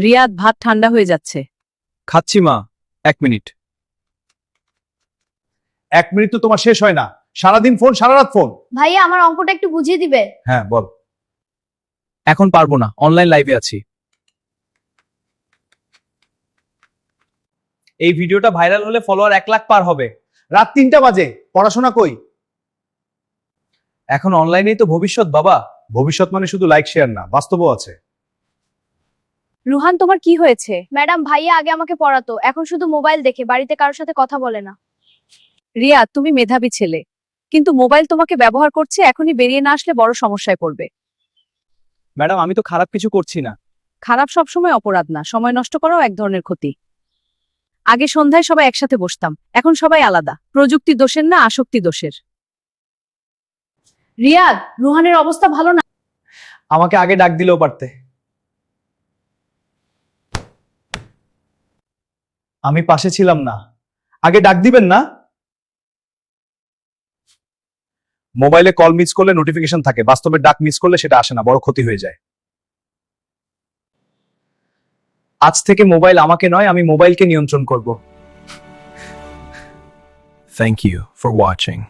রিয়াদ, ভাত ঠান্ডা হয়ে যাচ্ছে। খাচ্ছি মা, 1 মিনিট। 1 মিনিট তো তোমার শেষ হয় না, সারাদিন ফোন, সারা রাত ফোন। ভাইয়া আমার অঙ্কটা একটু বুঝিয়ে দিবে? হ্যাঁ বল। এখন পারবো না, অনলাইন লাইভে আছি। এই ভিডিওটা ভাইরাল হলে ফলোয়ার 1 লাখ পার হবে। রাত 3টা বাজে, পড়াশোনা কই? এখন অনলাইনেই তো ভবিষ্যৎ বাবা। ভবিষ্যৎ মানে শুধু লাইক শেয়ার না, বাস্তবও আছে। রুহান, তোমার কি হয়েছে? ম্যাডাম, ভাইয়া আগে আমাকে পড়াতো, এখন শুধু মোবাইল দেখে, বাড়িতে কারোর সাথে কথা বলে না। রিয়াদ, তুমি মেধাবী ছেলে, কিন্তু মোবাইল তোমাকে ব্যবহার করছে। এখনই বেরিয়ে না আসলে বড় সমস্যায় পড়বে। ম্যাডাম, আমি তো খারাপ কিছু করছি না। খারাপ সবসময় অপরাধ না, সময় নষ্ট করাও এক ধরনের ক্ষতি। আগে সন্ধ্যায় সবাই একসাথে বসতাম, এখন সবাই আলাদা। প্রযুক্তি দোষের না, আসক্তি দোষের। রিয়াদ, রুহানের অবস্থা ভালো না। আমাকে আগে ডাক দিলেও পারতে। আমি পাশে ছিলাম না, আগে ডাক দিবেন না? মোবাইলে কল মিস করলে নোটিফিকেশন থাকে, বাস্তবে ডাক মিস করলে সেটা আসে না, বড় ক্ষতি হয়ে যায়। আজ থেকে মোবাইল আমাকে নয়, আমি মোবাইলকে নিয়ন্ত্রণ করব। Thank you for watching.